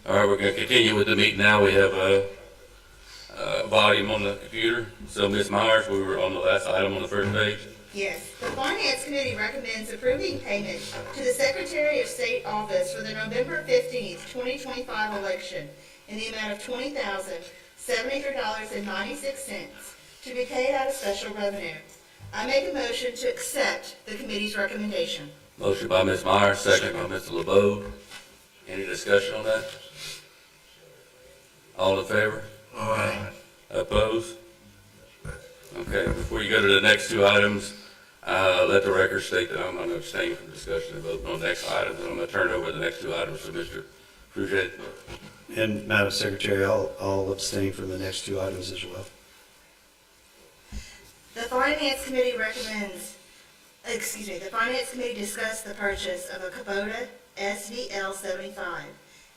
All right, we're going to continue with the meeting now. We have volume on the computer. So, Ms. Myers, we were on the last item on the first page. Yes, the Finance Committee recommends approving payment to the Secretary of State Office for the November 15th, 2025 election in the amount of $20,700.96 to be paid out of special revenue. I make a motion to accept the committee's recommendation. Motion by Ms. Myers, second by Mr. LeBeau. Any discussion on that? All in favor? Aye. Opposed? Okay, before you go to the next two items, let the record state that I'm going to abstain from discussion and vote on the next item, and I'm going to turn over the next two items to Mr. Fruget. And Madam Secretary, I'll abstain from the next two items as well. The Finance Committee discussed the purchase of a Kubota SVL 75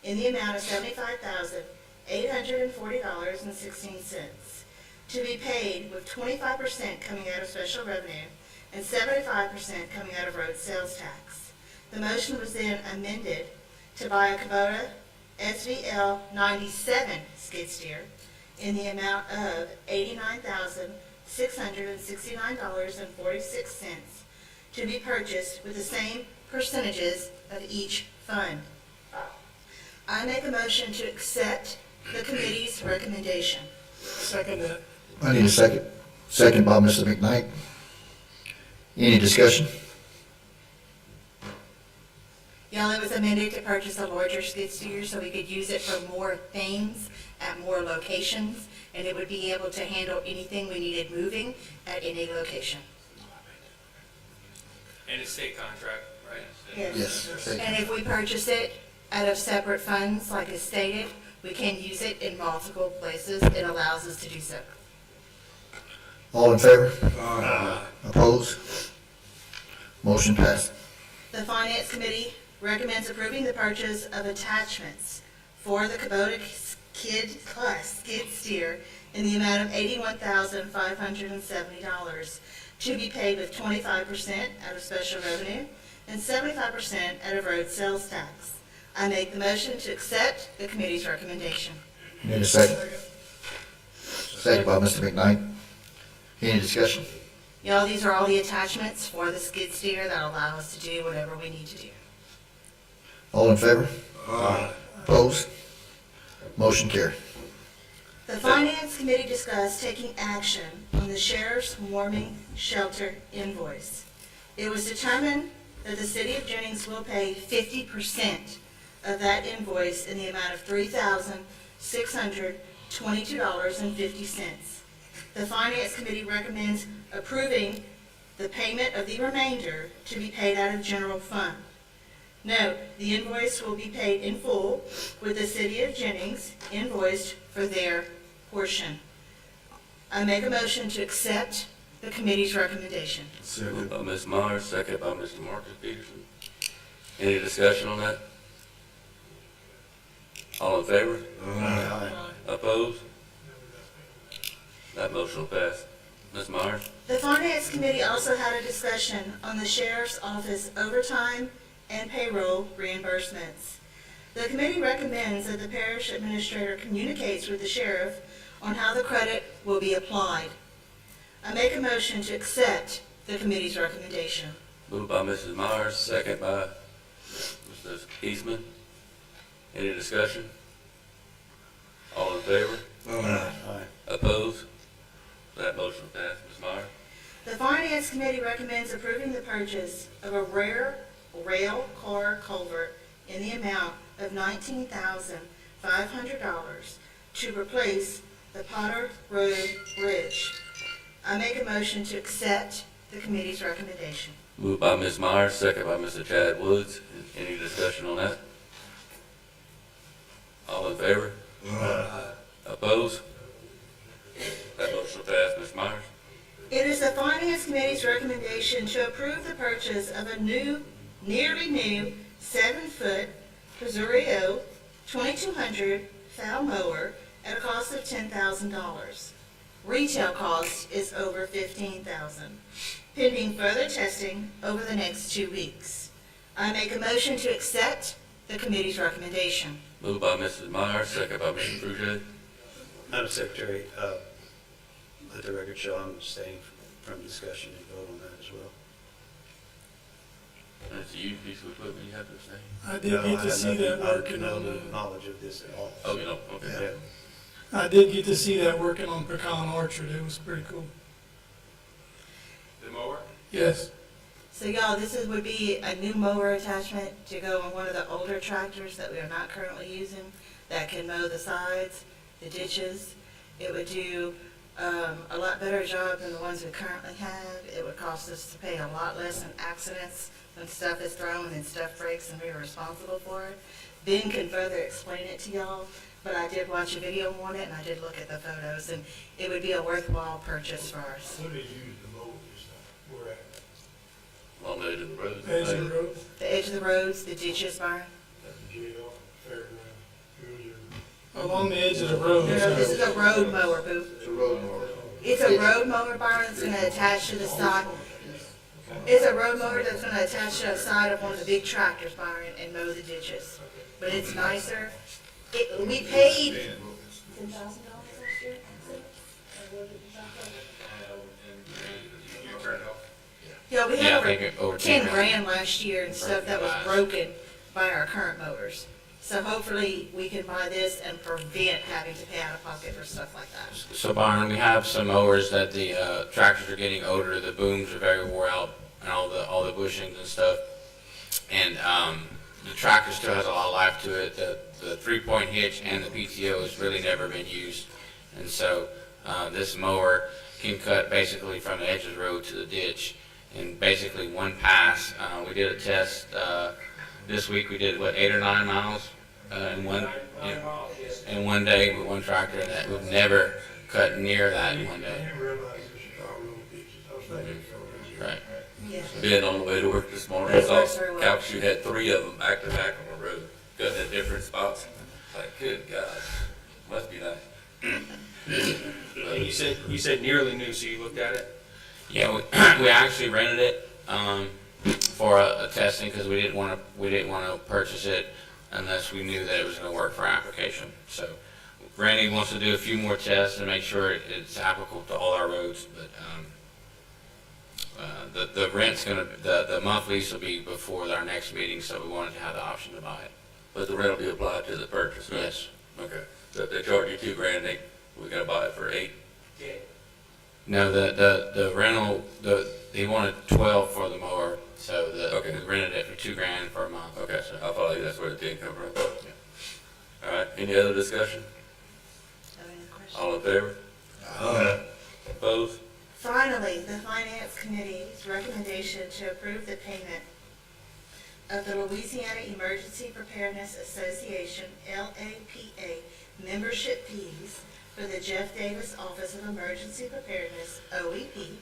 in the amount of $75,840.16 to be paid with 25% coming out of special revenue and 75% coming out of road sales tax. The motion was then amended to buy a Kubota SVL 97 skid steer in the amount of $89,669.46 to be purchased with the same percentages of each fund. I make a motion to accept the committee's recommendation. Second that. I need a second. Second by Mr. McKnight. Any discussion? Y'all, it was amended to purchase a larger skid steer so we could use it for more things at more locations, and it would be able to handle anything we needed moving at any location. And it's state contract, right? Yes. And if we purchase it out of separate funds, like is stated, we can use it in multiple places. It allows us to do so. All in favor? Aye. Opposed? Motion passed. The Finance Committee recommends approving the purchase of attachments for the Kubota Kid Plus skid steer in the amount of $81,570 to be paid with 25% out of special revenue and 75% out of road sales tax. I make the motion to accept the committee's recommendation. Need a second. Second by Mr. McKnight. Any discussion? Y'all, these are all the attachments for the skid steer that allow us to do whatever we need to do. All in favor? Aye. Opposed? Motion carried. The Finance Committee discussed taking action on the Sheriff's Warming Shelter invoice. It was determined that the City of Jennings will pay 50% of that invoice in the amount of $3,622.50. The Finance Committee recommends approving the payment of the remainder to be paid out of general fund. Note, the invoice will be paid in full with the City of Jennings invoiced for their portion. I make a motion to accept the committee's recommendation. Moved by Ms. Myers, second by Mr. Marcus Peterson. Any discussion on that? All in favor? Aye. Opposed? That motion will pass. Ms. Myers? The Finance Committee also had a discussion on the Sheriff's Office overtime and payroll reimbursements. The committee recommends that the parish administrator communicates with the sheriff on how the credit will be applied. I make a motion to accept the committee's recommendation. Moved by Mrs. Myers, second by Mr. Eastman. Any discussion? All in favor? Aye. Opposed? That motion will pass. Ms. Myers? The Finance Committee recommends approving the purchase of a rare rail car culvert in the amount of $19,500 to replace the Potter Road Bridge. I make a motion to accept the committee's recommendation. Moved by Ms. Myers, second by Mr. Chad Woods. Any discussion on that? All in favor? Opposed? That motion will pass. Ms. Myers? It is the Finance Committee's recommendation to approve the purchase of a nearly new 7-foot Pizzurio 2200 foul mower at a cost of $10,000. Retail cost is over $15,000, pending further testing over the next 2 weeks. I make a motion to accept the committee's recommendation. Moved by Mrs. Meyer, second by Mr. Frugier. Madam Secretary, let the record show I'm abstaining from discussion and vote on that as well. That's a huge piece of equipment you have to say. I did get to see that I working have on no the, knowledge of this at all. Oh, you know, okay. Yeah. I did get to see that working on Pecan Orchard. It was pretty cool. The mower? Yes. So y'all, would be a new mower attachment to go on one of the older tractors that we are not currently using that can mow the sides, the ditches. It would do a lot better job than the ones we currently have. It would cost us to pay a lot less in accidents when stuff is thrown and stuff breaks and we are responsible for it. Ben can further explain it to y'all, but I did watch a video on it and I did look at the photos, and it would be a worthwhile purchase for us. What did you use the mower this time? Where at? On the edge of the road. Edge of the road. The edge of the roads, the ditches, Byron. At the jail, fairground, Julia? Along the edge of the road. No, no, this so- is a road mower, Boo. It's a road mower. It's a road mower, Byron, that's gonna attach to the side. It's a road mower that's gonna attach to the side of one of the big tractors, Byron, and mow the ditches. But it's nicer. We paid $10,000 last year. Yeah, we Yeah, had I think it over over 10 10 grand last year and stuff that was Broken. broken by our current mowers. So hopefully we can buy this and prevent having to pay out of pocket for stuff like that. So Byron, we have some mowers that the tractors are getting older, the booms are very wore out, and all the bushings and stuff. And the tractor still has a lot of life to it. The 3-point hitch and the PTO has really never been used. And so this mower can cut basically from the edge of the road to the ditch in basically one pass. We did a test this week. We did, 8 or 9 miles in one day with one tractor, and that would never cut near that in one I day. didn't realize this is our road ditches. I was thinking so. Right. Yeah. Ben, on the way to work this morning, I saw Calcasieu had 3 of them back to back on the road, cutting at different spots. Like, good God, must be nice. And you said nearly new, so you looked at it? Yeah, we actually rented it for a testing because we didn't want to purchase it unless we knew that it was going to work for our application. So Randy wants to do a few more tests and make sure it's applicable to all our roads. But the rent's going to the month lease will be before our next meeting, so we wanted to have the option to buy it. But the rent will be applied to the purchase, right? Yes. Okay. So if they charge you $2,000, we gotta buy it for 8. No, the rental he wanted 12 for the mower, so Okay. we rented it for $2,000 for a month. Okay, So- I follow you, that's where the 10 come from. All right, any other discussion? Any questions? All in favor? Opposed? Finally, the Finance Committee's recommendation to approve the payment of the Louisiana Emergency Preparedness Association, LAPA, membership fees for the Jeff Davis Office of Emergency Preparedness, OEP,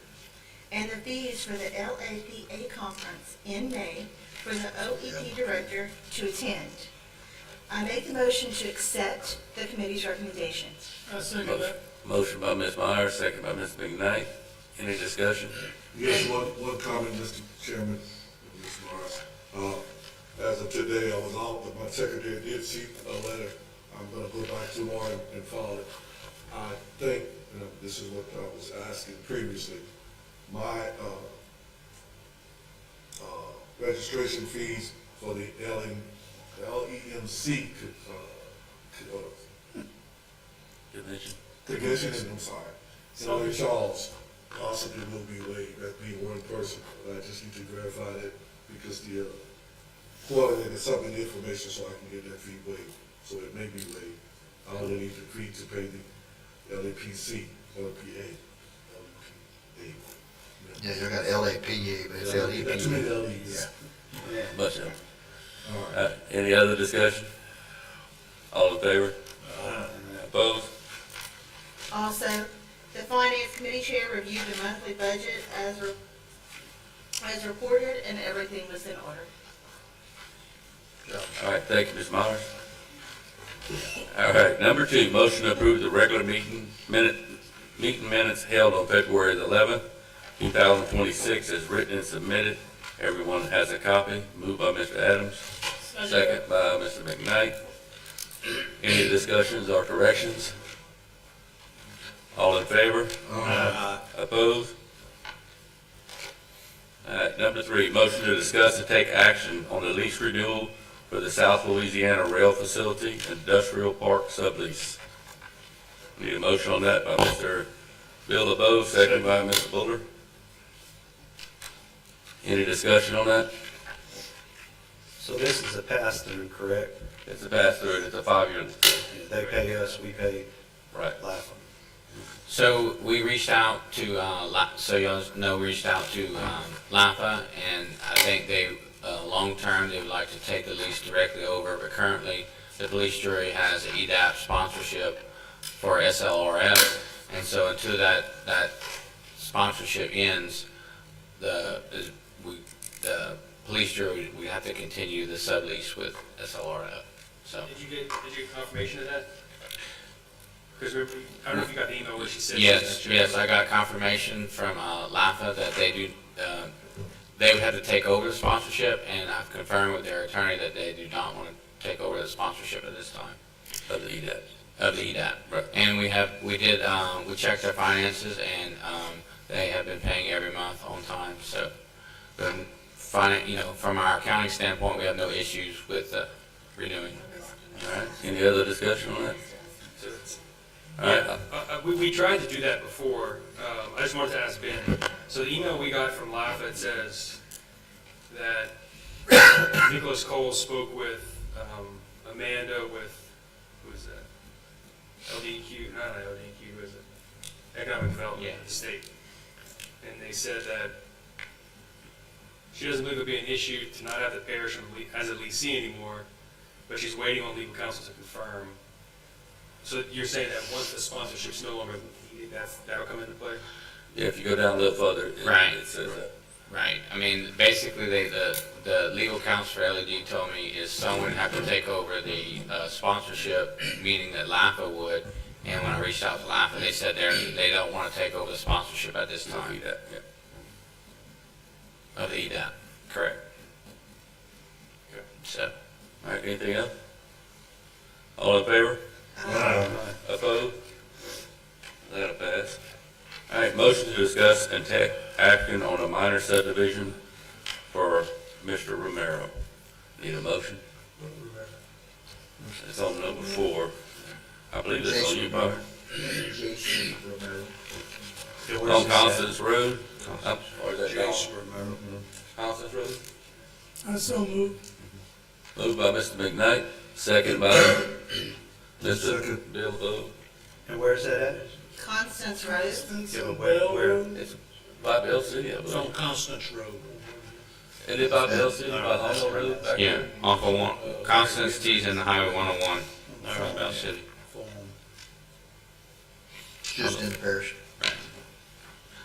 and the fees for the LAPA conference in May for the OEP director to attend. I make the motion to accept the committee's recommendations. I second that. Motion by Ms. Meyer, second by Ms. McKnight. Any discussion? Yes, one comment, Mr. Chairman, Ms. Morris. As of today, I was out, but my secretary did see a letter. I'm gonna go back tomorrow and file it. I think, this is what I was asking previously, my, registration fees for the LEMC Convention? convention, I'm sorry, LA Charles possibly will be waived, that being one person. I just need to verify that because the, coordinated some of the information so I can get that fee waived, so it may be waived. I only need the fee to pay the LAPC, LPA, LPA. Yeah, you got LAPA, but it's That's too many LEP. LEs. Much of. All right, any other discussion? All in favor? Opposed? Also, the Finance Committee Chair reviewed the monthly budget as reported, and everything was in order. All right, thank you, Ms. Myers. All right, number 2, motion to approve the regular meeting minutes held on February the 11th, 2026, as written and submitted. Everyone has a copy. Moved by Mr. Adams, second by Mr. McKnight. Any discussions or corrections? All in favor? Opposed? Alright, number 3, motion to discuss and take action on the lease renewal for the South Louisiana Rail Facility Industrial Park sublease. Need a motion on that by Mr. Bill LeBeau, second by Mr. Buller. Any discussion on that? So this is a pass-through, correct? It's a pass-through, and it's a 5-year, They pay us, we pay right. LAFA. So we reached out to, so y'all know, we reached out to LAFA, and I think they, long-term, they would like to take the lease directly over, but currently, the police jury has an EDAP sponsorship for SLRF, and so until that sponsorship ends, the police jury, we have to continue the sublease with SLRF, so. Did you get confirmation of that? Because I don't know if you got the email where she said. Yes, I got confirmation from LAFA that they would have to take over the sponsorship, and I've confirmed with their attorney that they do not want to take over the sponsorship at this time Of the EDAP. of the EDAP. Right. And we checked their finances, and they have been paying every month on time, so, from our accounting standpoint, we have no issues with renewing. Alright, any other discussion on that? Alright, We tried to do that before. I just wanted to ask Ben. So the email we got from LAFA, it says that Nicholas Cole spoke with Amanda with, who is that? LDQ, not LDQ, who is it? Economic Development of the state. And they said that she doesn't believe it'll be an issue to not have the parish as a leasee anymore, but she's waiting on legal counsel to confirm. So you're saying that once the sponsorship's no longer needed, that'll come into play? yeah, if you go down a little further, Right. it says that. Right. I mean, basically, the legal counsel for LED told me is someone would have to take over the sponsorship, meaning that LAFA would. And when I reached out to LAFA, they said they don't want to take over the sponsorship at this Of the time EDAP, yeah. of the EDAP. Correct. Okay. So, Alright, anything else? All in favor? Opposed? That'll pass. Alright, motion to discuss and take action on a minor subdivision for Mr. Romero. Need a motion? It's on number 4. I believe it's on you, Bobby. Jason Romero. On Constance Road? Or is that Jason down Romero. Constance Road? I so moved. Moved by Mr. McKnight, second by Mr. Bill Bowe. And where's that at? Constance Road. Yeah, but where? It's by Bell City, I It's on believe. Constance Road. Is it by Bell City, by Humboldt Road? back yeah, there? off of Constance T's in the Highway 101 from Bell City. Just in the parish.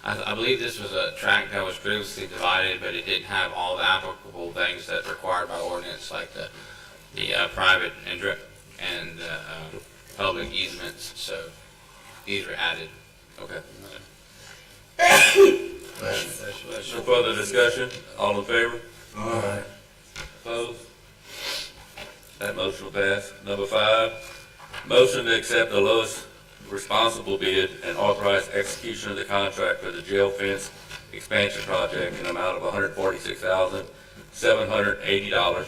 I believe this was a tract that was previously divided, but it didn't have all the applicable things that are required by ordinance, like the private and public easements, so these were added. Okay. Bless you. No further discussion? All in favor? Opposed? That motion will pass. Number 5, motion to accept the lowest responsible bid and authorize execution of the contract for the jail fence expansion project in an amount of $146,780,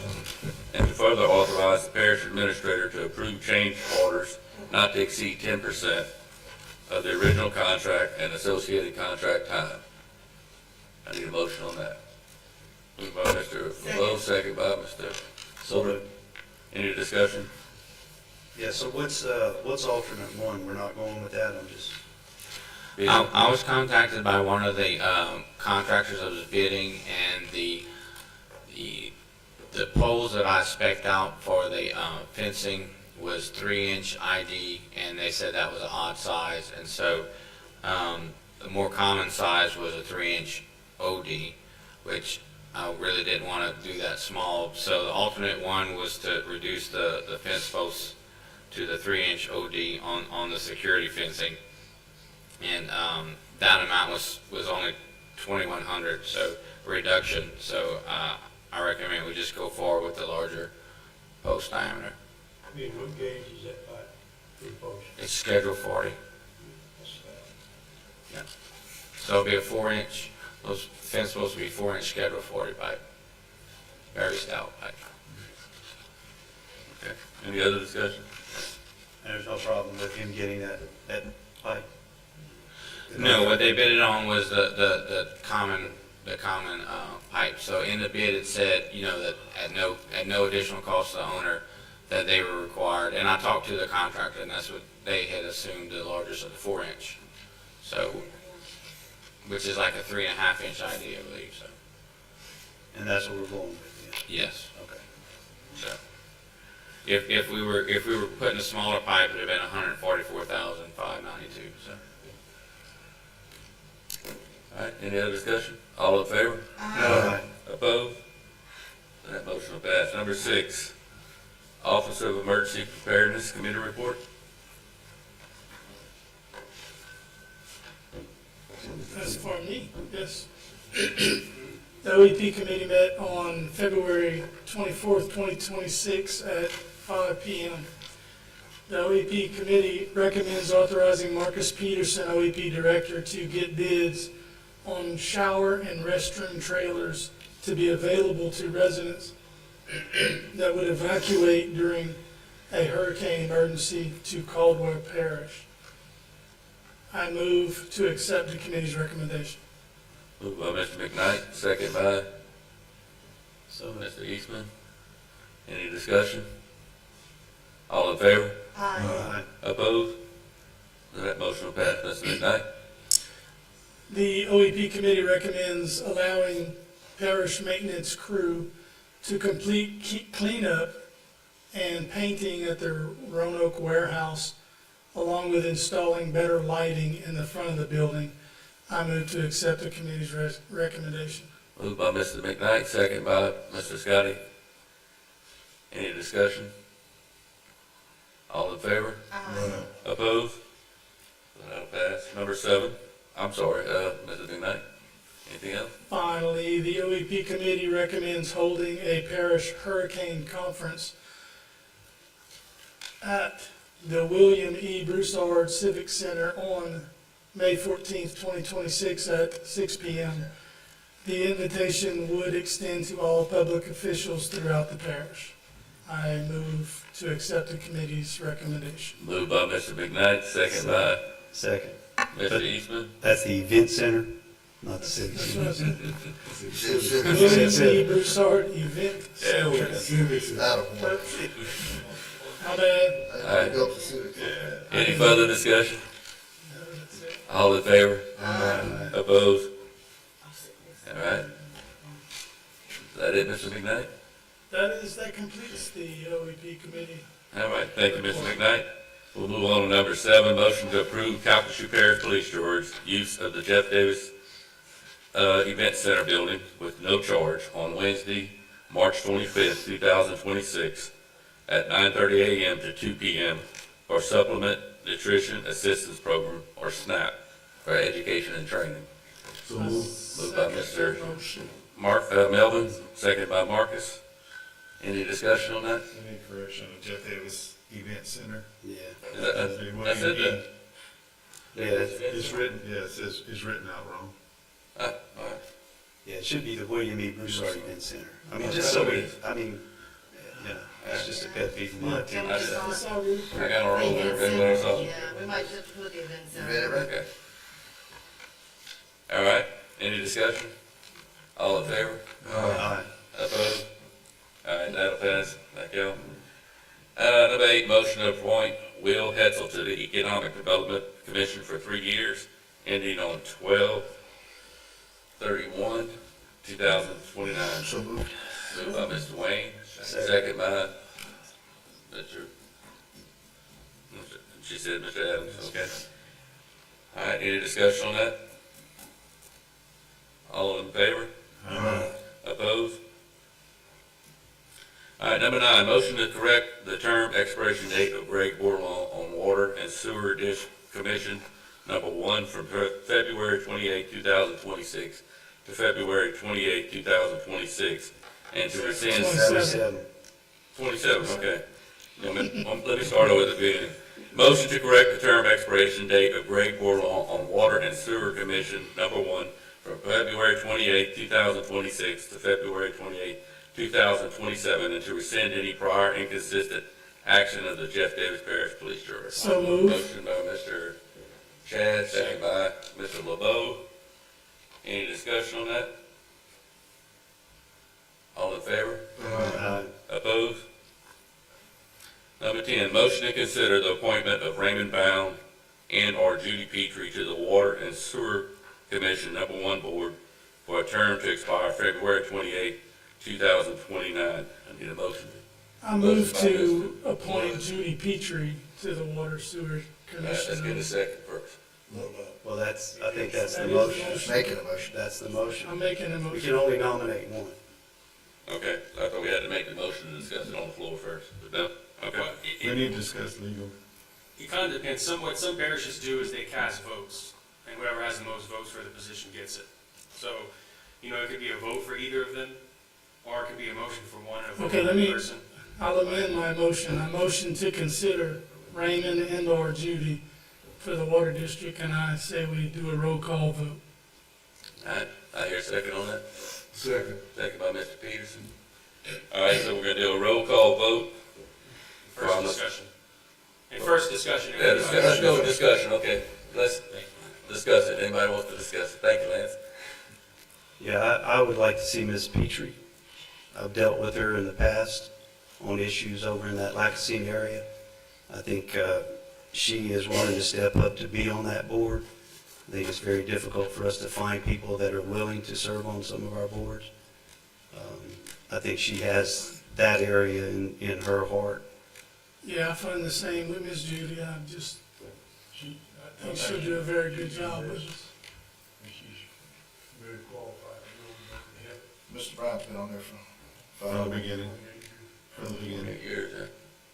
and to further authorize the parish administrator to approve change orders not to exceed 10% of the original contract and associated contract time. I need a motion on that. Moved by Mr. LeBeau, second by Mr. Silver. Any discussion? Yeah, so what's alternate 1? We're not going with that, I'm just, I was contacted by one of the contractors that was bidding, and the poles that I spec'd out for the fencing was 3-inch ID, and they said that was an odd size, and so the more common size was a 3-inch OD, which I really didn't want to do that small. So the alternate one was to reduce the fence posts to the 3-inch OD on the security fencing, and that amount was only $2,100, so reduction. So I recommend we just go forward with the larger post diameter. I mean, what gauge is that pipe for the post? It's scheduled 40. So it'll be a 4-inch, those fence supposed to be 4-inch scheduled 40 pipe. Very stout pipe. Okay. Any other discussion? And there's no problem with him getting that pipe? No, what they bid it on was the common pipe. So in the bid, it said, you know, that at no additional cost to the owner, that they were required. And I talked to the contractor, and that's what they had assumed, the largest of the 4-inch. So, which is like a 3.5-inch idea, I believe, so, And that's what we're going with, yes. yeah. Okay. So, if we were putting a smaller pipe, it'd have been $144,592, so. All right, any other discussion? All in favor? Aye. Opposed? That motion will pass. Number 6, Office of Emergency Preparedness Committee report. That's for me, yes. The OEP committee met on February 24th, 2026 at 5 p.m. The OEP committee recommends authorizing Marcus Peterson, OEP director, to get bids on shower and restroom trailers to be available to residents that would evacuate during a hurricane emergency to Caldwell Parish. I move to accept the committee's recommendation. Moved by Mr. McKnight, second by So, Mr. Eastman. Any discussion? All in favor? aye. Opposed? That motion will pass. Mr. McKnight? The OEP committee recommends allowing parish maintenance crew to complete cleanup and painting at the Roanoke warehouse, along with installing better lighting in the front of the building. I move to accept the committee's recommendation. Moved by Mr. McKnight, second by Mr. Scotty. Any discussion? All in favor? Opposed? That'll pass. Number 7, I'm sorry, Mr. McKnight. Anything else? Finally, the OEP committee recommends holding a parish hurricane conference at the William E. Broussard Civic Center on May 14th, 2026 at 6 p.m. The invitation would extend to all public officials throughout the parish. I move to accept the committee's recommendation. Moved by Mr. McKnight, second by Second. Mr. Eastman. That's the event center, not the civic That's center. what I said. William E. Broussard Event Center. Civics is- Attaboy. My bad. All right. Built the civic. Any further discussion? That's it. All in favor? Opposed? All right. Is that it, Mr. McKnight? That completes the OEP committee. All right, thank you, Mr. McKnight. We'll move on to number 7, motion to approve Calcasieu Parish Police George use of the Jeff Davis Event Center building with no charge on Wednesday, March 25th, 2026 at 9:30 a.m. to 2 p.m. for Supplement Nutrition Assistance Program, or SNAP, for education and training. So moved. Moved by Mr. Motion. Melvin, second by Marcus. Any discussion on that? Any correction, the Jeff Davis Event Center? Yeah. Is that- That's it then? Yeah, it's, It's written, yeah, it's written out wrong. All right. yeah, it should be the William E. Broussard Event Center. I mean, Okay. just so we, I mean, yeah, it's just a pet peeve in my opinion. I just- That's all good. I got a roll there, Event everybody else center, off. yeah, we might just put the event You center. read it right? Okay. All right, any discussion? All in favor? Aye. Opposed? All right, that'll pass. Thank you. Number 8, motion to appoint Will Hetzel to the Economic Development Commission for 3 years, ending on 12/31/2029. So moved. Moved by Mr. Wayne, second by Mr. She said Mr. Adams, okay. All right, any discussion on that? All in favor? Opposed? All right, number 9, motion to correct the term expiration date of Greg Bordelon on Water and Sewer Dish Commission number 1 from February 28, 2026 to February 28, 2026, and to rescind, 27. 27. 27, okay. Let me start over at the beginning. Motion to correct the term expiration date of Greg Borlaug on Water and Sewer Commission number 1 from February 28, 2026 to February 28, 2027, and to rescind any prior inconsistent action of the Jeff Davis Parish Police Jury. So moved. Motion by Mr. Chad, second by Mr. LeBeau. Any discussion on that? All in favor? Opposed? Number 10, motion to consider the appointment of Raymond Brown and/or Judy Petrie to the Water and Sewer Commission number 1 board for a term to expire February 28, 2029. I need a motion. I move to appoint Judy Petrie to the Water Sewer Let's get a Commission. second first. Well, that's, I think that's the That is motion. motion. Making a motion. That's the motion. I'm making a We motion. can only nominate one. Okay, I thought we had to make the motion to discuss it on the floor first, but no, okay. Well, We need to discuss legal. it kind of depends. What some parishes do is they cast votes, and whoever has the most votes for the position gets it. So, you know, it could be a vote for either of them, or it could be a motion for one and a vote Okay, for let the me- person. I'll amend my motion. I motion to consider Raymond and/or Judy for the Water District, and I say we do a roll call vote. All right, I hear a second on that. Second. Second by Mr. Peterson. All right, so we're gonna do a roll call vote. First discussion. And first discussion. Yeah, let's go with discussion, okay. Let's discuss it. Anybody wants to discuss it? Thank you, Lance. Yeah, I would like to see Ms. Petrie. I've dealt with her in the past on issues over in that Lacassine area. I think she is willing to step up to be on that board. I think it's very difficult for us to find people that are willing to serve on some of our boards. I think she has that area in her heart. Yeah, I find the same with Ms. Judy. I think she'll do a very good job with us. She's very qualified. Mr. Brown's been on there for From the 5 beginning, from the beginning, Years, huh?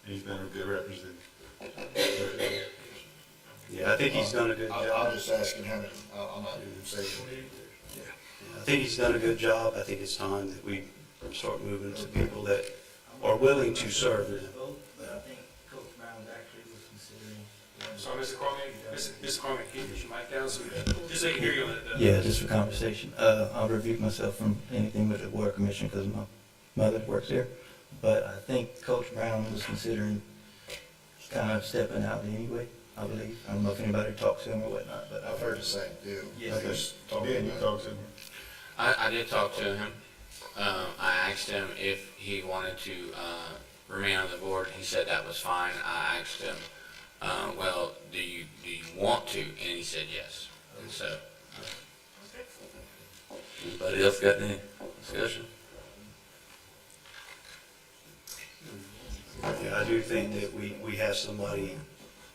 he's been a good representative. Yeah, I think he's done a good I'm job. just asking how many, I'm not even saying. I think he's done a good job. I think it's time that we start moving to people that are willing to serve now. But I think Coach Brown actually was considering. So, Mr. Cormier, Mr. Cormier, can you put your mic down so just so they can hear you on it? Yeah, just for conversation. I'll rebuke myself from anything with the Water Commission because my mother works there. But I think Coach Brown was considering kind of stepping out anyway, I believe. I don't know if anybody talked to him or whatnot, but I've heard the same deal. Yeah. I just talking Did you about- talk to him? I did talk to him. I asked him if he wanted to remain on the board. He said that was fine. I asked him, well, do you want to? And he said yes. And so, Anybody else got any discussion? Yeah, I do think that we have somebody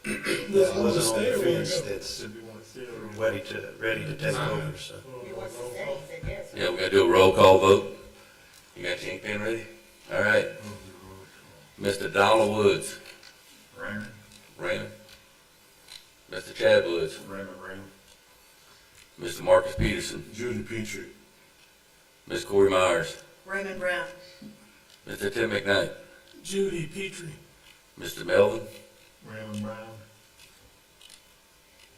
Does that he want to wasn't on stay the or want fence to go? that's ready to take over, so. He wants to stay, he said yes. Yeah, we gotta do a roll call vote. You got your ink pen ready? All right. Mr. Donald Woods. Raymond? Raymond. Mr. Chad Woods. Raymond. Mr. Marcus Peterson. Judy Petrie. Ms. Corey Myers. Raymond Brown. Mr. Tim McKnight. Judy Petrie. Mr. Melvin. Raymond Brown?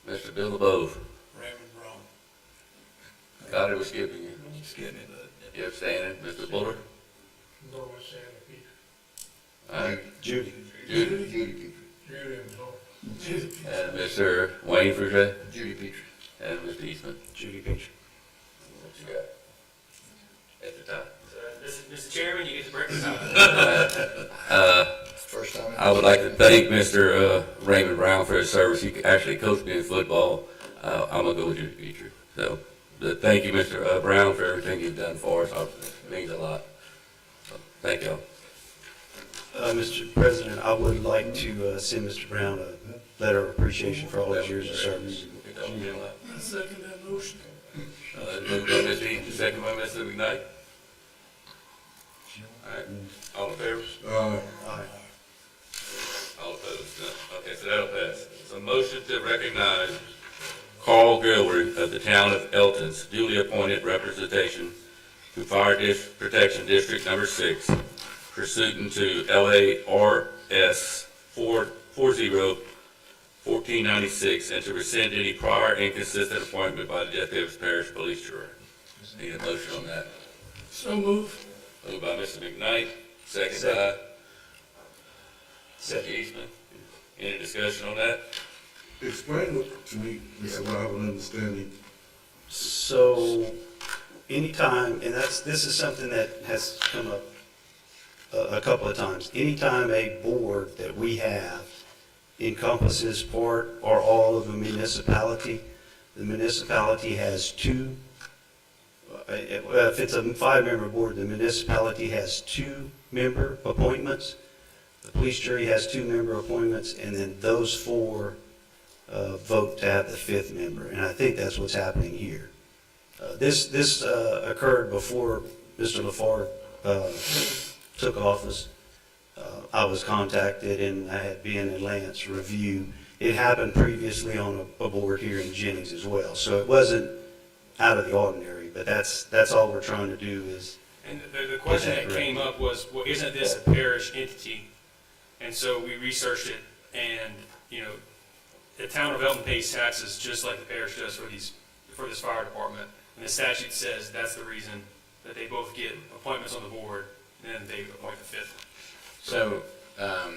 Mr. Bill LeBeau. Raymond Brown. Scotty was skipping you. Excuse me, but You abstaining. Mr. Buller. No one saying Peter. All right. Judy. Judy. Judy Petrie. Judy and Paul. Judy. And Mr. Wayne Fruget. Judy Petrie. And Mr. Eastman. Judy Petrie. What you got? At the top. Mr. Chairman, you get the breakfast out. First time. I would like to thank Mr. Raymond Brown for his service. He actually coached me in football. I'm gonna go with Judy Petrie. So, thank you, Mr. Brown, for everything you've done for us. It means a lot. So, thank y'all. Mr. President, I would like to send Mr. Brown a letter of appreciation for all his years of service. I second that motion. Moved by Mr. Eaton, second by Mr. McKnight. All right, all in favor? Aye. All opposed? No. Okay, so that'll pass. So motion to recognize Carl Gilroy of the town of Elton's duly appointed representation to Fire Protection District Number 6 pursuant to LARS 1496, and to rescind any prior inconsistent appointment by the Jeff Davis Parish Police Jury. Need a motion on that. So move. Moved by Mr. McKnight, second by Mr. Eastman. Any discussion on that? Explain it to me, so I have an understanding. So anytime, and this is something that has come up a couple of times. Anytime a board that we have encompasses part or all of a municipality, the municipality has two, if it's a 5-member board, the municipality has 2-member appointments. The police jury has 2-member appointments, and then those 4 vote to have the 5th member. And I think that's what's happening here. This occurred before Mr. LaFar took office. I was contacted, and I had Ben and Lance review. It happened previously on a board here in Jennings as well, so it wasn't out of the ordinary, but that's all we're trying to do is. And the question that came up was, well, isn't this a parish entity? And so we researched it, and, you know, the town of Elton pays taxes just like the parish does for this fire department. And the statute says that's the reason that they both get appointments on the board, and then they appoint the 5th. So,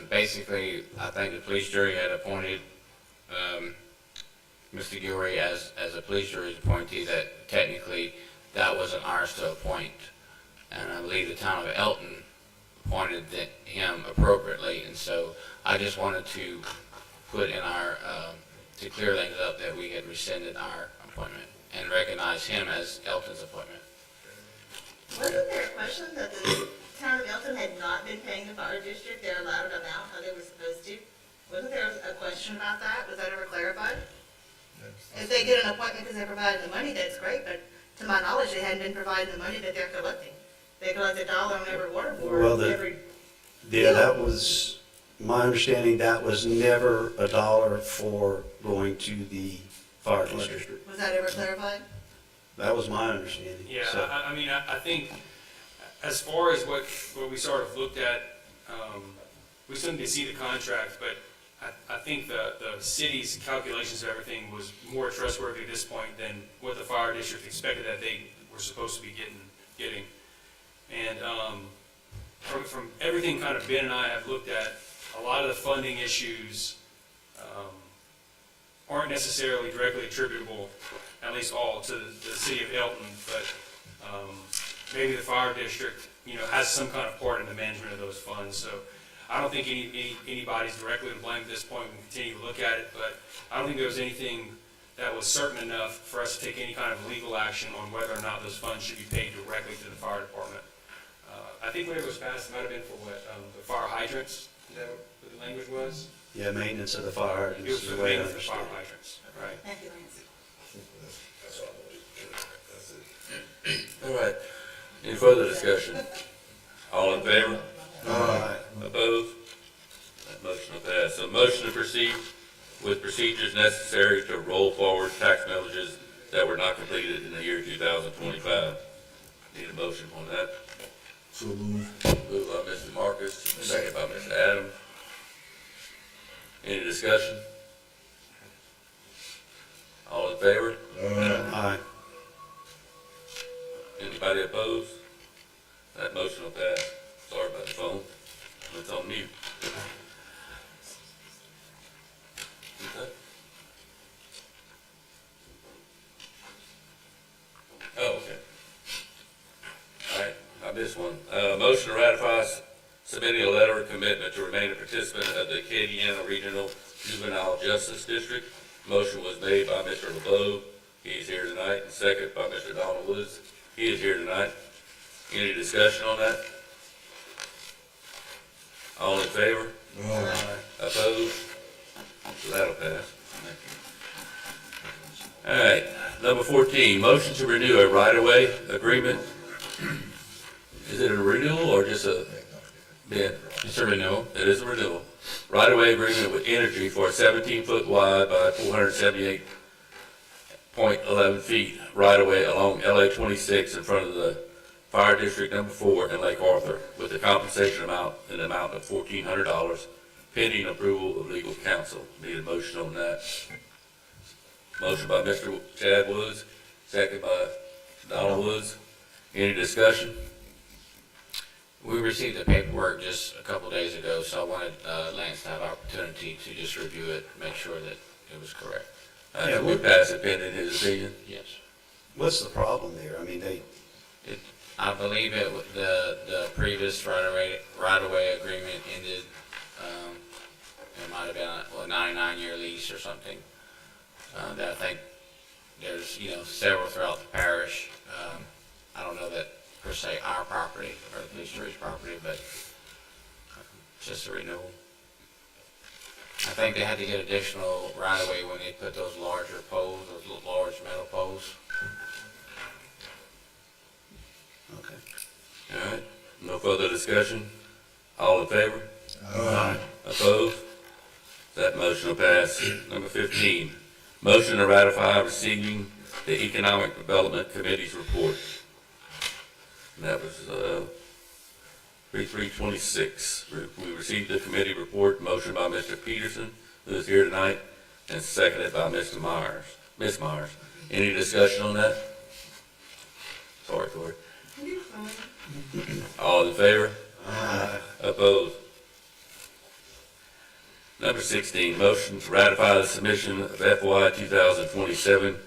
basically, I think the police jury had appointed, Mr. Gilroy as a police jury appointee, that technically that wasn't ours to appoint. And I believe the town of Elton appointed him appropriately, and so I just wanted to put in our, to clear things up, that we had rescinded our appointment and recognize him as Elton's appointment. Wasn't there a question that the town of Elton had not been paying the fire district their allotted amount how they were supposed to? Wasn't there a question about that? Was that ever clarified? If they get an appointment because they provided the money, that's great, but to my knowledge, they hadn't been providing the money that they're collecting. They collect $1 on every water Well, board, every, Yeah, that was, my understanding, that was never $1 for going to the fire district. was that ever clarified? That was my understanding. Yeah, So- I mean, I think as far as what we sort of looked at, we still need to see the contract, but I think the city's calculations of everything was more trustworthy at this point than what the fire district expected that they were supposed to be getting. And from everything kind of Ben and I have looked at, a lot of the funding issues aren't necessarily directly attributable, at least all, to the city of Elton, but maybe the fire district, you know, has some kind of part in the management of those funds. So I don't think anybody's directly to blame at this point. We can continue to look at it, but I don't think there was anything that was certain enough for us to take any kind of legal action on whether or not those funds should be paid directly to the fire department. I think when it was passed, it might have been for what, the fire hydrants, is that what the language was? Yeah, maintenance of the fire It was is for the way I maintenance of fire understand it. hydrants, right? Thank you, Lance. That's all I want to do. That's it. All right. Any further discussion? All in favor? Aye. Opposed? That motion will pass. So motion to proceed with procedures necessary to roll forward tax millages that were not completed in the year 2025. Need a motion on that. So move. Moved by Mr. Marcus, second by Mr. Adams. Any discussion? All in favor? Aye. Anybody opposed? That motion will pass. Sorry about the phone. It's on mute. Okay. Oh, okay. All right, I missed one. Motion to ratify submitting a letter of commitment to remain a participant of the Acadiana Regional Juvenile Justice District. Motion was made by Mr. LeBeau. He's here tonight. And second by Mr. Donald Woods. He is here tonight. Any discussion on that? All in favor? Opposed? So that'll pass. All right, number 14, motion to renew a right-of-way agreement. Is it a renewal or just a bid? It's a renewal. It is a renewal. Right-of-way agreement with Energy for a 17-foot wide by 478.11 feet right-of-way along LA 26 in front of the Fire District Number 4 in Lake Arthur with a compensation amount in the amount of $1,400 pending approval of legal counsel. Need a motion on that. Motion by Mr. Chad Woods, second by Donald Woods. Any discussion? We received the paperwork just a couple days ago, so I wanted Lance to have opportunity to just review it, make sure that it was correct. Can we pass it pending his opinion? Yes. What's the problem there? I mean, I believe the previous right-of-way agreement ended, it might have been a 99-year lease or something. That I think there's, several throughout the parish. I don't know that per se our property or the police church property, but just a renewal. I think they had to get additional right-of-way when they put those larger poles, those large metal poles. okay. All right, no further discussion? All in favor? Aye. Opposed? That motion will pass. Number 15, motion to ratify receiving the Economic Development Committee's report. And that was 3/3/26. We received the committee report, motion by Mr. Peterson, who is here tonight, and seconded by Mr. Myers. Ms. Myers, any discussion on that? Sorry, Corey. You're fine. All in favor? Aye. Opposed? Number 16, motion to ratify the submission of FY 2027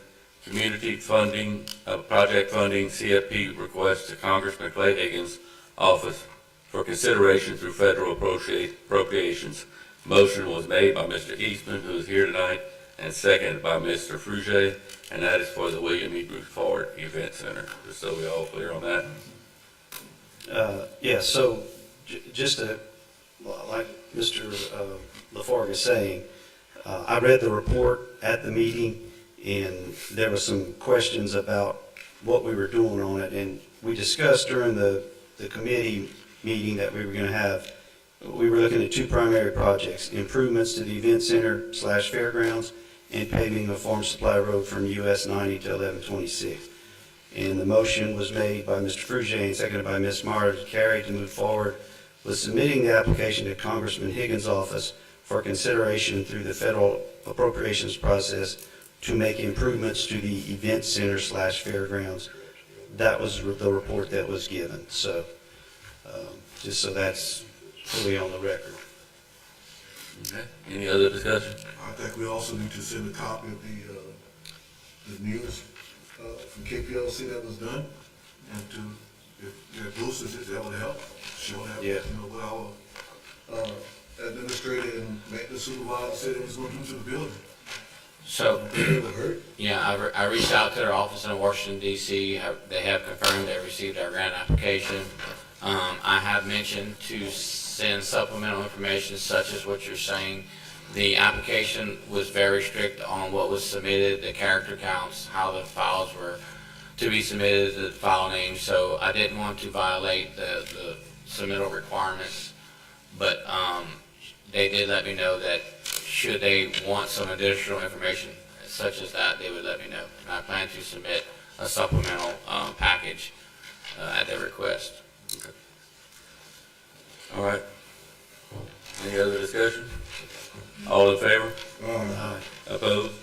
community funding, project funding CFP request to Congressman Clay Higgins' office for consideration through federal appropriations. Motion was made by Mr. Eastman, who is here tonight, and seconded by Mr. Frugier, and that is for the William E. Ford Event Center, just so we're all clear on that. Yeah, so just to, like Mr. LaForgue is saying, I read the report at the meeting, and there were some questions about what we were doing on it, and we discussed during the committee meeting that we were going to have, we were looking at two primary projects: improvements to the event center / fairgrounds, and paving of Farm Supply Road from US 90 to 1126. And the motion was made by Mr. Frugier and seconded by Ms. Myers, carried to move forward with submitting the application to Congressman Higgins' office for consideration through the federal appropriations process to make improvements to the event center / fairgrounds. That was the report that was given. So, just so that's fully on the record. Okay, any other discussion? I think we also need to send a copy of the news from KPLC that was done, and to, if there are boosters, that would help, show that, Yeah. what our administrator and maintenance supervisor said it was going to do to the building. So, It would hurt. yeah, I reached out to their office in Washington DC. They have confirmed they received our grant application. I have mentioned to send supplemental information such as what you're saying. The application was very strict on what was submitted, the character counts, how the files were to be submitted, the file names. So I didn't want to violate the submittal requirements, but they did let me know that should they want some additional information such as that, they would let me know. And I plan to submit a supplemental package at their request. All right. Any other discussion? All in favor? Aye. Opposed?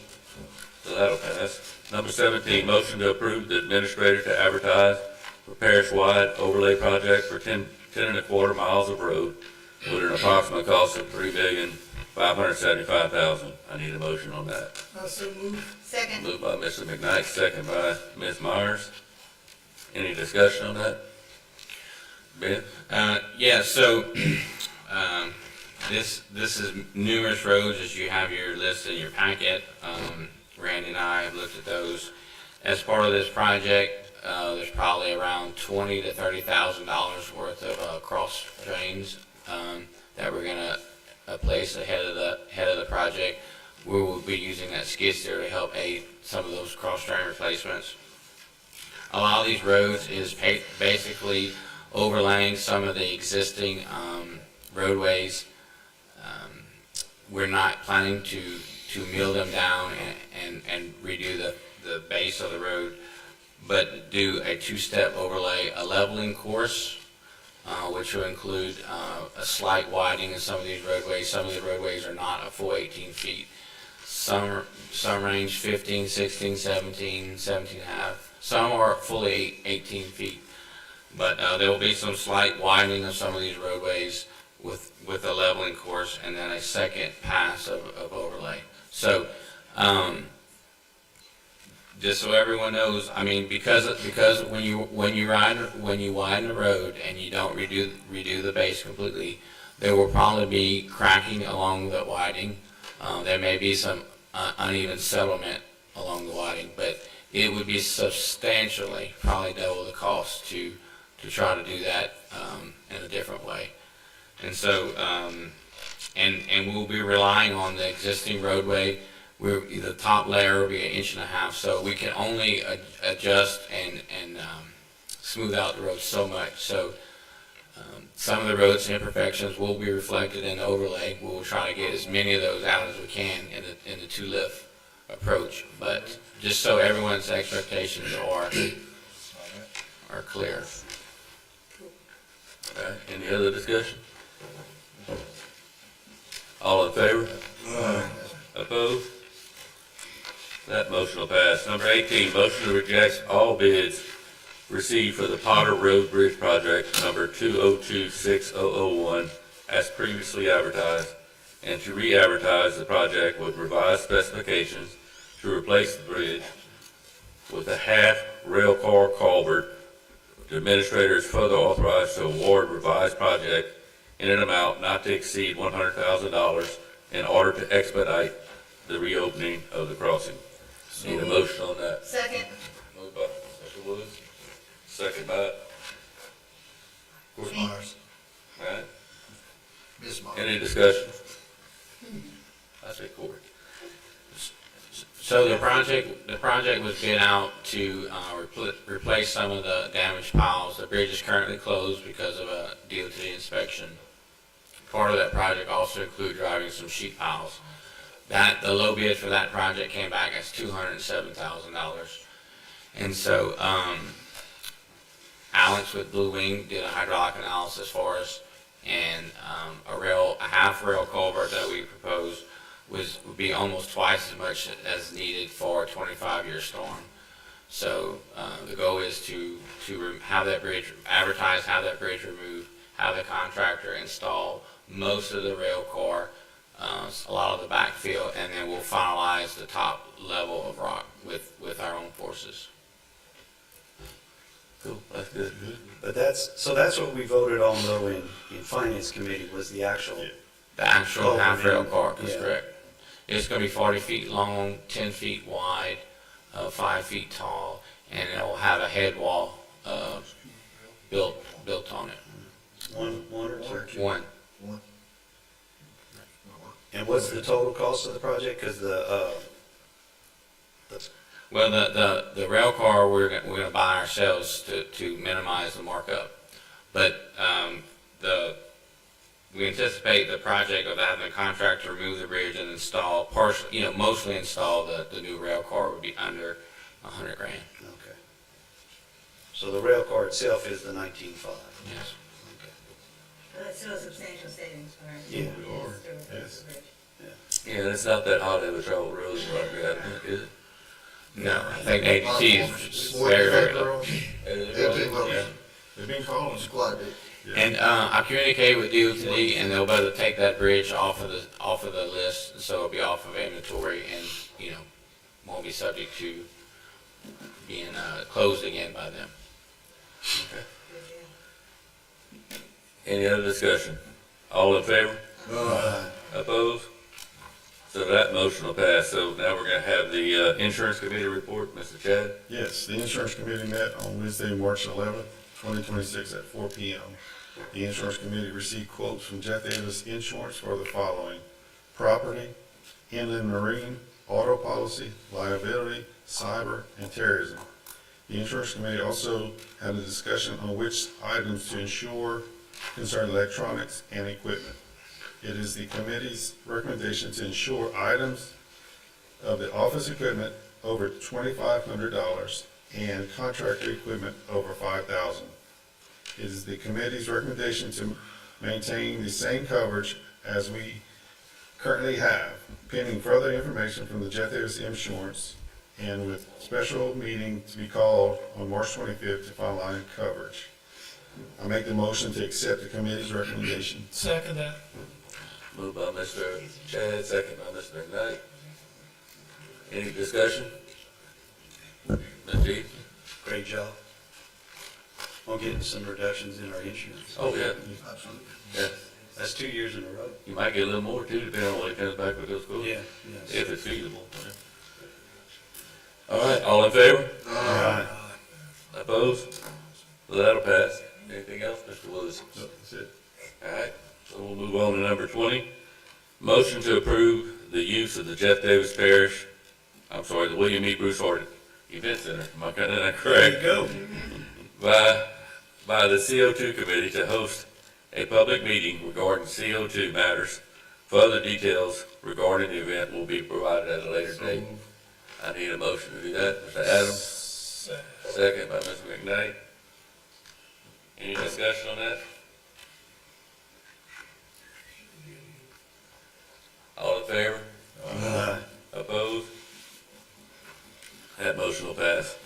So that'll pass. Number 17, motion to approve the administrator to advertise for parish-wide overlay project for 10 1/4 miles of road with an approximate cost of $3,575,000. I need a motion on that. I so move. Second. Moved by Mr. McKnight, second by Ms. Myers. Any discussion on that? Ben? Yeah, so this is numerous roads as you have your list in your packet. Randy and I have looked at those. As part of this project, there's probably around $20,000 to $30,000 worth of cross drains that we're gonna place ahead of the project. We will be using that skid steer to help aid some of those cross drain replacements. A lot of these roads is basically overlaying some of the existing roadways. We're not planning to mill them down and redo the base of the road, but do a two-step overlay, a leveling course, which will include a slight widening in some of these roadways. Some of the roadways are not a full 18 feet. Some range 15, 16, 17, 17 and a half. Some are fully 18 feet. But there will be some slight widening of some of these roadways with a leveling course, and then a second pass of overlay. So, just so everyone knows, I mean, because when you widen the road and you don't redo the base completely, there will probably be cracking along the widening. There may be some uneven settlement along the widening, but it would be substantially, probably double the cost to try to do that in a different way. And so, and we'll be relying on the existing roadway. The top layer will be 1.5 inches, so we can only adjust and smooth out the road so much. So some of the road's imperfections will be reflected in the overlay. We'll try to get as many of those out as we can in the two-lift approach. But just so everyone's expectations are clear. All right, any other discussion? All in favor? Opposed? That motion will pass. Number 18, motion to reject all bids received for the Potter Road Bridge Project number 2026001 as previously advertised, and to re-advertise the project with revised specifications to replace the bridge with a half rail car culvert. The administrator is further authorized to award revised project in an amount not to exceed $100,000 in order to expedite the reopening of the crossing. Need a motion on that? Second. Moved by Mr. Woods, second by, Court Myers. all right, Ms. Myers. any discussion? I say Court. So the project was bid out to replace some of the damaged piles. The bridge is currently closed because of a DOT inspection. Part of that project also included driving some sheet piles. The low bid for that project came back as $207,000. And so Alex with Blue Wing did a hydraulic analysis for us, and a half rail culvert that we proposed would be almost twice as much as needed for a 25-year storm. So the goal is to have that bridge advertised, have that bridge removed, have the contractor install most of the rail car, a lot of the backfill, and then we'll finalize the top level of rock with our own forces. Cool, that's good. But that's what we voted on though in Finance Committee was the actual. The actual half rail car is Yeah. correct. It's going to be 40 feet long, 10 feet wide, 5 feet tall, and it'll have a head wall built on it. One or two? One. And what's the total cost of the project? Because Well, the rail car we're going to buy ourselves to minimize the markup, but we anticipate the project of having the contractor remove the bridge and install mostly install the new rail car would be under $100,000. okay. So the rail car itself is the 19.5. Yes. Well, that's still a substantial savings for us. Yeah. Yes. Yeah, it's not that hot of a travel road, is it? No, I think ADT is very, very low. Yeah. They've been calling. It's quite a bit. And I communicated with DOT, and they'll better take that bridge off of the list, so it'll be off of inventory, and won't be subject to being closed again by them. Any other discussion? All in favor? Opposed? So that motion will pass. So now we're going to have the Insurance Committee report. Mr. Chad? Yes, the Insurance Committee met on Wednesday, March 11th, 2026 at 4 p.m. The Insurance Committee received quotes from Jeff Davis Insurance for the following: property, inland marine, auto policy, liability, cyber, and terrorism. The Insurance Committee also had a discussion on which items to insure concerning electronics and equipment. It is the committee's recommendation to insure items of the office equipment over $2,500 and contractor equipment over 5,000. It is the committee's recommendation to maintain the same coverage as we currently have, pending further information from the Jeff Davis Insurance, and with special meeting to be called on March 25th to finalize coverage. I make the motion to accept the committee's recommendation. Second that. Moved by Mr. Chad, second by Mr. McKnight. Any discussion? Ms. G? Great job on getting some reductions in our insurance. Oh, yeah, Absolutely. yeah. That's 2 years in a row. You might get a little more too, depending on what it comes back with those schools. Yeah, yes. If it's feasible. All right, all in favor? Aye. Opposed? So that'll pass. Anything else, Mr. Willis? So that's it. All right, so we'll move on to number 20. Motion to approve the use of the Jeff Davis Parish, the William E. Bruce Hart Event Center. Am I getting that correct? Go. By the CO2 Committee to host a public meeting regarding CO2 matters. Further details regarding the event will be provided at a later date. I need a motion to do that. Mr. Adams, second by Mr. McKnight. Any discussion on that? All in favor? Aye. Opposed? That motion will pass.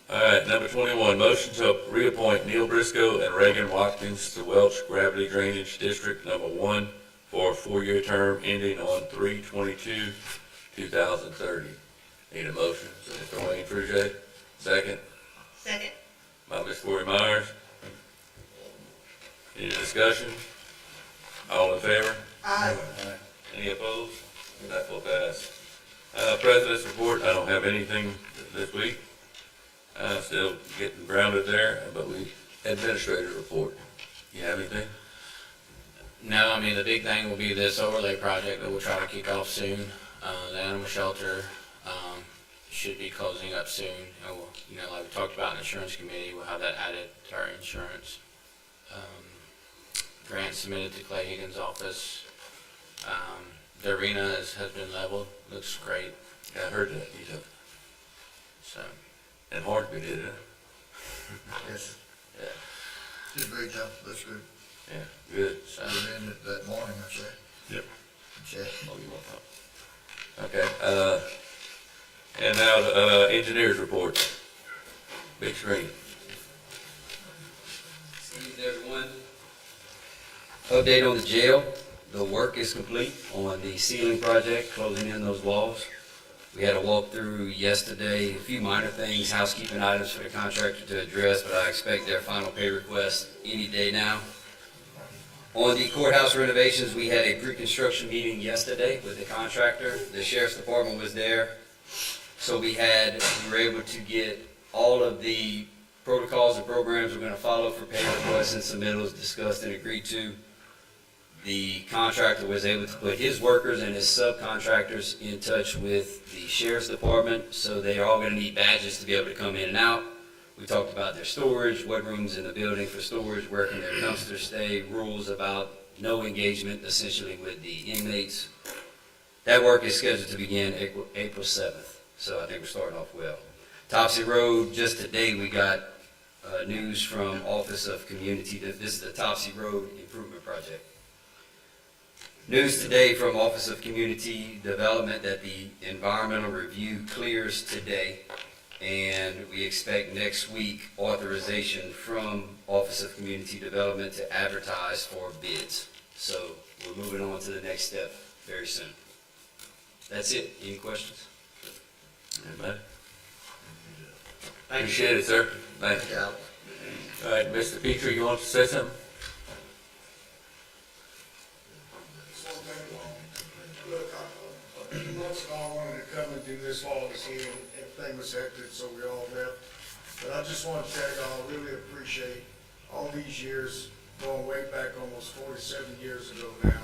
All right, number 21, motion to reappoint Neil Briscoe and Reagan Watkins to Welch Gravity Drainage District Number 1 for a 4-year term ending on 3/22/2030. Need a motion. So Mr. Wayne Fruget, second Second. by Ms. Cory Myers. Any discussion? All in favor? Aye. Any opposed? That will pass. President's report, I don't have anything this week. Still getting grounded there, but administrator report. You have anything? No, I mean, the big thing will be this overlay project that we'll try to kick off soon. The animal shelter, should be closing up soon. And we'll, like we talked about in the insurance committee, we'll have that added to our insurance. Grant submitted to Clay Higgins' office. The arena has been leveled, looks great, Yeah, I heard that. so. And Hornsby did it. Yes. Yeah. Did a great job. That's good. Yeah, good. So, Went in it that morning, I say. Yep. Okay. Oh, you want that? Okay, and now the engineer's report. Big screen. Good evening, everyone. Update on the jail. The work is complete on the ceiling project, closing in those walls. We had a walkthrough yesterday, a few minor things, housekeeping items for the contractor to address, but I expect their final pay request any day now. On the courthouse renovations, we had a pre-construction meeting yesterday with the contractor. The sheriff's department was there. So we were able to get all of the protocols and programs we're gonna follow for pay requests and submittals discussed and agreed to. The contractor was able to put his workers and his subcontractors in touch with the sheriff's department, so they are all gonna need badges to be able to come in and out. We talked about their storage, what rooms in the building for storage, where can their dumpsters stay, rules about no engagement essentially with the inmates. That work is scheduled to begin April 7th, so I think we're starting off well. Topsy Road, just today we got news from Office of Community, this is the Topsy Road Improvement Project. News today from Office of Community Development that the environmental review clears today, and we expect next week authorization from Office of Community Development to advertise for bids. So we're moving on to the next step very soon. That's it. Any questions? Anybody? Appreciate it, sir. Thank you. Yeah. All right, Mr. Petrie, you want to say something? Look, months ago, I wanted to come and do this all this year, and everything was hectic, so we all left. But I just want to tell y'all, I really appreciate all these years, going way back almost 47 years ago now.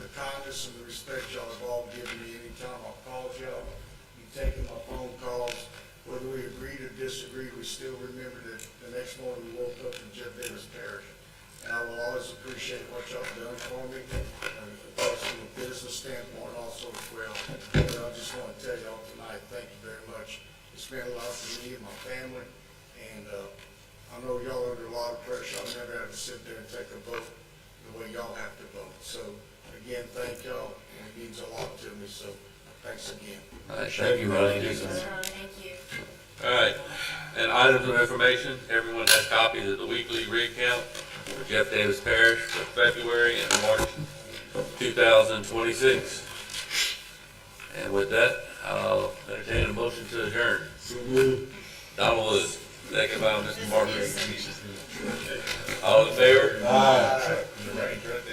The kindness and the respect y'all have all given me anytime I've called y'all. You've taken my phone calls, whether we agreed or disagreed, we still remember that the next morning we woke up in Jeff Davis Parish. And I will always appreciate what y'all have done for me, of course, from a business standpoint also as well. But I just want to tell y'all tonight, thank you very much. It's meant a lot to me and my family, and, I know y'all are under a lot of pressure. I've never had to sit there and take a vote the way y'all have to vote. So, again, thank y'all, and it means a lot to me, so thanks again. All right, thank you, Ronnie. Thank you. All right, and items of information, everyone has copies of the weekly rig count for Jeff Davis Parish for February and March 2026. And with that, I'll entertain a motion to adjourn. Donald Woods, second by Mr. Mark. All in favor? Aye.